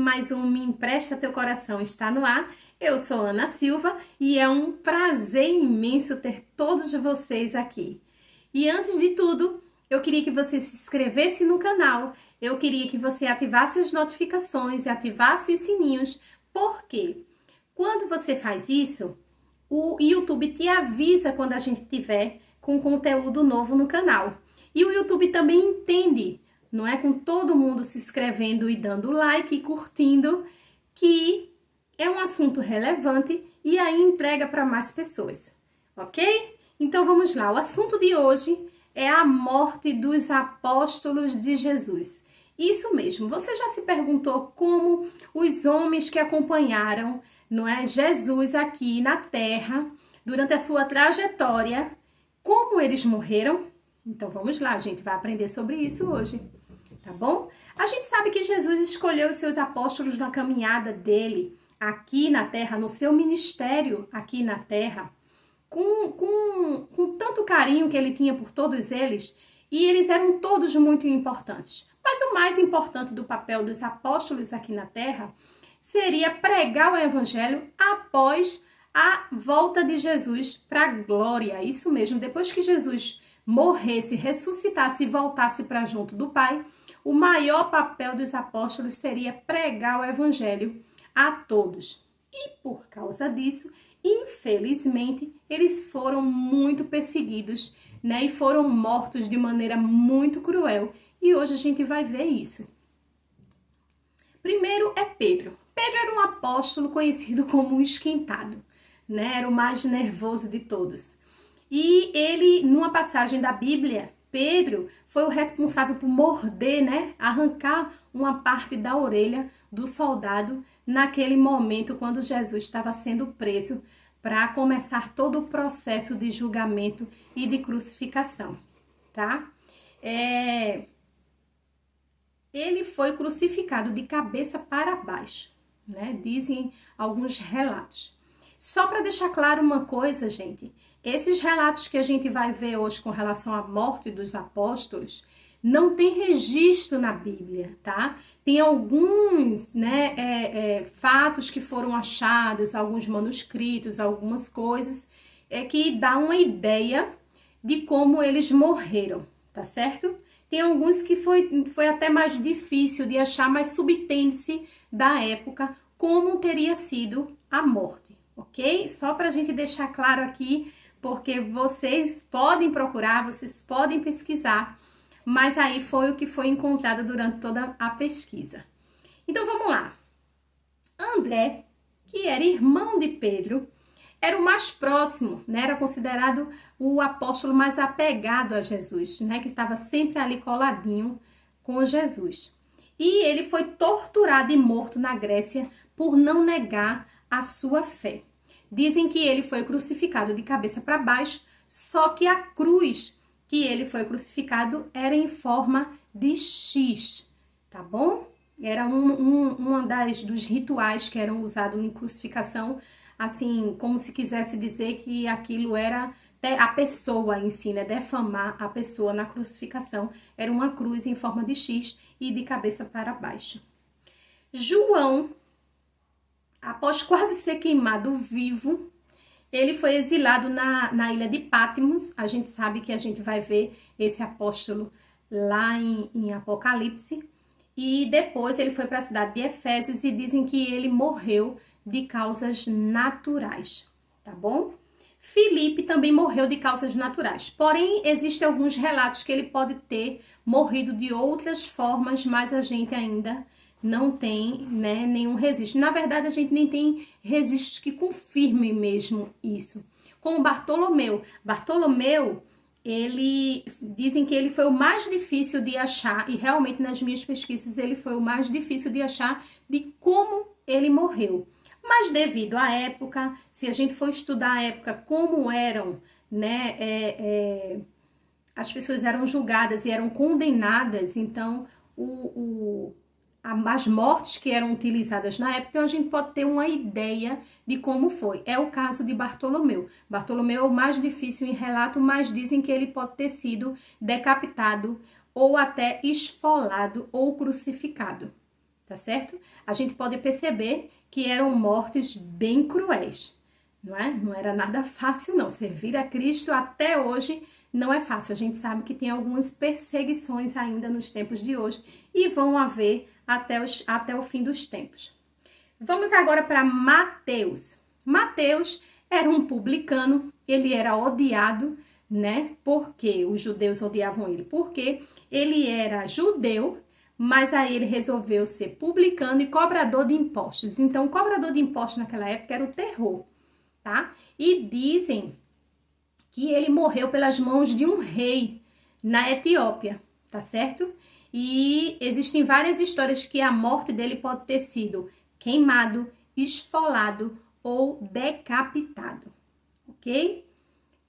mais um Me Empresta Teu Coração está no ar. Eu sou Ana Silva e é um prazer imenso ter todos vocês aqui. E antes de tudo, eu queria que você se inscrevesse no canal, eu queria que você ativasse as notificações e ativasse os sininhos, porque quando você faz isso, o YouTube te avisa quando a gente tiver com conteúdo novo no canal. E o YouTube também entende, não é, com todo mundo se inscrevendo e dando like e curtindo, que é um assunto relevante e aí entrega para mais pessoas, ok? Então vamos lá, o assunto de hoje é a morte dos apóstolos de Jesus. Isso mesmo, você já se perguntou como os homens que acompanharam, não é, Jesus aqui na Terra, durante a sua trajetória, como eles morreram? Então vamos lá, a gente vai aprender sobre isso hoje. Tá bom? A gente sabe que Jesus escolheu os seus apóstolos na caminhada dele aqui na Terra, no seu ministério aqui na Terra, com tanto carinho que ele tinha por todos eles, e eles eram todos muito importantes. Mas o mais importante do papel dos apóstolos aqui na Terra seria pregar o evangelho após a volta de Jesus para a glória. Isso mesmo, depois que Jesus morresse, ressuscitasse e voltasse para junto do Pai, o maior papel dos apóstolos seria pregar o evangelho a todos. E por causa disso, infelizmente, eles foram muito perseguidos, né? E foram mortos de maneira muito cruel. E hoje a gente vai ver isso. Primeiro é Pedro. Pedro era um apóstolo conhecido como um esquentado, né? Era o mais nervoso de todos. E ele, numa passagem da Bíblia, Pedro foi o responsável por morder, né? Arrancar uma parte da orelha do soldado naquele momento quando Jesus estava sendo preso para começar todo o processo de julgamento e de crucificação, tá? Ele foi crucificado de cabeça para baixo, né? Dizem alguns relatos. Só para deixar claro uma coisa, gente, esses relatos que a gente vai ver hoje com relação à morte dos apóstolos não tem registro na Bíblia, tá? Tem alguns, né, fatos que foram achados, alguns manuscritos, algumas coisas que dá uma ideia de como eles morreram, tá certo? Tem alguns que foi até mais difícil de achar, mas subtende-se da época como teria sido a morte, ok? Só para a gente deixar claro aqui, porque vocês podem procurar, vocês podem pesquisar, mas aí foi o que foi encontrado durante toda a pesquisa. Então vamos lá. André, que era irmão de Pedro, era o mais próximo, né? Era considerado o apóstolo mais apegado a Jesus, né? Que estava sempre ali coladinho com Jesus. E ele foi torturado e morto na Grécia por não negar a sua fé. Dizem que ele foi crucificado de cabeça para baixo, só que a cruz que ele foi crucificado era em forma de X, tá bom? Era uma dos rituais que eram usados em crucificação, assim, como se quisesse dizer que aquilo era a pessoa em si, né? Defamar a pessoa na crucificação. Era uma cruz em forma de X e de cabeça para baixo. João, após quase ser queimado vivo, ele foi exilado na ilha de Patmos. A gente sabe que a gente vai ver esse apóstolo lá em Apocalipse. E depois ele foi para a cidade de Efésios e dizem que ele morreu de causas naturais, tá bom? Filipe também morreu de causas naturais. Porém, existem alguns relatos que ele pode ter morrido de outras formas, mas a gente ainda não tem, né, nenhum registro. Na verdade, a gente nem tem registros que confirmem mesmo isso. Como Bartolomeu. Bartolomeu, dizem que ele foi o mais difícil de achar, e realmente nas minhas pesquisas ele foi o mais difícil de achar de como ele morreu. Mas devido à época, se a gente for estudar a época, como eram, né, as pessoas eram julgadas e eram condenadas, então as mortes que eram utilizadas na época, então a gente pode ter uma ideia de como foi. É o caso de Bartolomeu. Bartolomeu é o mais difícil em relato, mas dizem que ele pode ter sido decapitado ou até esfolado ou crucificado, tá certo? A gente pode perceber que eram mortes bem cruéis, não é? Não era nada fácil, não. Servir a Cristo até hoje não é fácil. A gente sabe que tem algumas perseguições ainda nos tempos de hoje e vão haver até o fim dos tempos. Vamos agora para Mateus. Mateus era um publicano, ele era odiado, né? Porque os judeus odiavam ele? Porque ele era judeu, mas aí ele resolveu ser publicano e cobrador de impostos. Então, o cobrador de impostos naquela época era o terror, tá? E dizem que ele morreu pelas mãos de um rei na Etiópia, tá certo? E existem várias histórias que a morte dele pode ter sido queimado, esfolado ou decapitado, ok?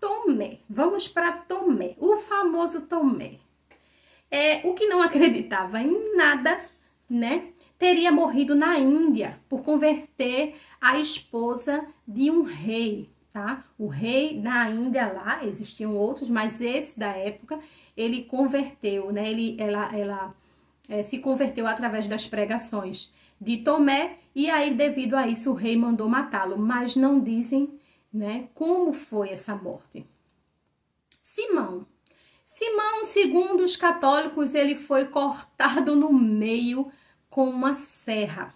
Tomé, vamos para Tomé, o famoso Tomé. O que não acreditava em nada, né? Teria morrido na Índia por converter a esposa de um rei, tá? O rei na Índia lá, existiam outros, mas esse da época, ele converteu, né? Ela se converteu através das pregações de Tomé e aí, devido a isso, o rei mandou matá-lo, mas não dizem, né, como foi essa morte. Simão, segundo os católicos, ele foi cortado no meio com uma serra.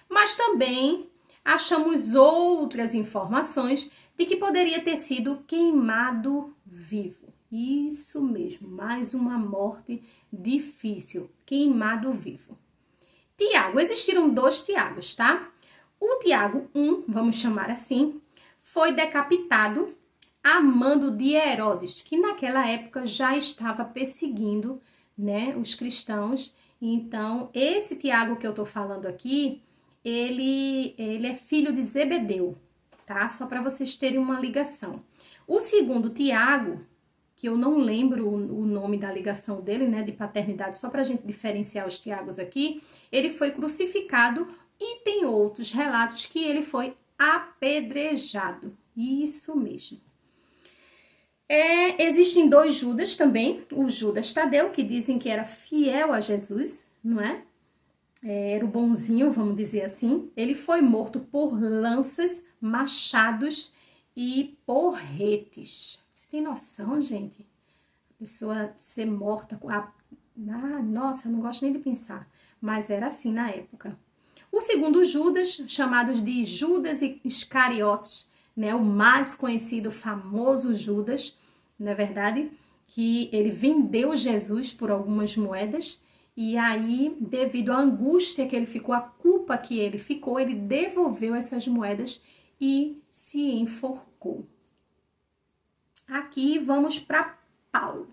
Mas também achamos outras informações de que poderia ter sido queimado vivo. Isso mesmo, mais uma morte difícil, queimado vivo. Tiago, existiram 2 Tiagos, tá? O Tiago I, vamos chamar assim, foi decapitado a mando de Herodes, que naquela época já estava perseguindo, né, os cristãos. Então, esse Tiago que eu tô falando aqui, ele é filho de Zebedeu, tá? Só para vocês terem uma ligação. O segundo Tiago, que eu não lembro o nome da ligação dele, né, de paternidade, só para a gente diferenciar os Tiagos aqui, ele foi crucificado e tem outros relatos que ele foi apedrejado. Isso mesmo. Existem 2 Judas também, o Judas Tadeu, que dizem que era fiel a Jesus, não é? Era o bonzinho, vamos dizer assim. Ele foi morto por lanças, machados e porretes. Você tem noção, gente? A pessoa ser morta com a... nossa, não gosto nem de pensar. Mas era assim na época. O segundo Judas, chamados de Judas Iscariotes, né? O mais conhecido, famoso Judas, não é verdade? Que ele vendeu Jesus por algumas moedas. E aí, devido à angústia que ele ficou, a culpa que ele ficou, ele devolveu essas moedas e se enforcou. Aqui vamos para Paulo.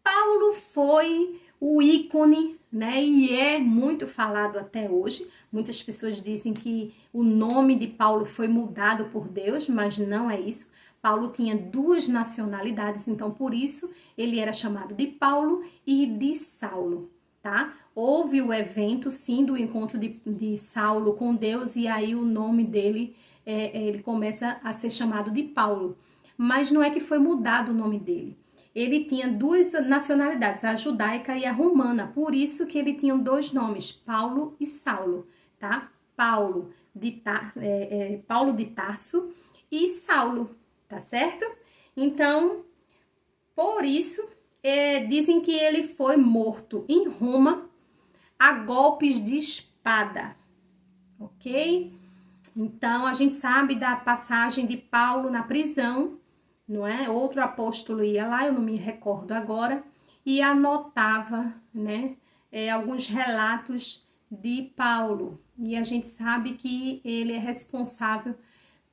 Paulo foi o ícone, né? E é muito falado até hoje. Muitas pessoas dizem que o nome de Paulo foi mudado por Deus, mas não é isso. Paulo tinha 2 nacionalidades, então por isso ele era chamado de Paulo e de Saulo, tá? Houve o evento, sim, do encontro de Saulo com Deus e aí o nome dele, ele começa a ser chamado de Paulo. Mas não é que foi mudado o nome dele. Ele tinha 2 nacionalidades, a judaica e a romana, por isso que ele tinha 2 nomes, Paulo e Saulo, tá? Paulo de Tarso e Saulo, tá certo? Então, por isso, dizem que ele foi morto em Roma a golpes de espada, ok? Então, a gente sabe da passagem de Paulo na prisão, não é? Outro apóstolo ia lá, eu não me recordo agora, e anotava, né, alguns relatos de Paulo. E a gente sabe que ele é responsável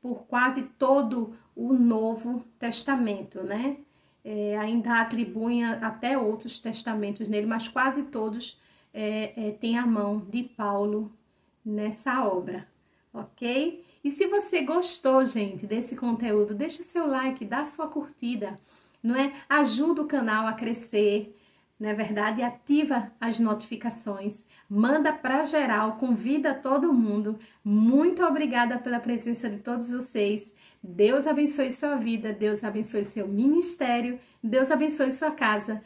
por quase todo o Novo Testamento, né? Ainda atribuem até outros testamentos nele, mas quase todos têm a mão de Paulo nessa obra, ok? E se você gostou, gente, desse conteúdo, deixa seu like, dá sua curtida, não é? Ajuda o canal a crescer, não é verdade? Ativa as notificações, manda para geral, convida todo mundo. Muito obrigada pela presença de todos vocês. Deus abençoe sua vida, Deus abençoe seu ministério, Deus abençoe sua casa.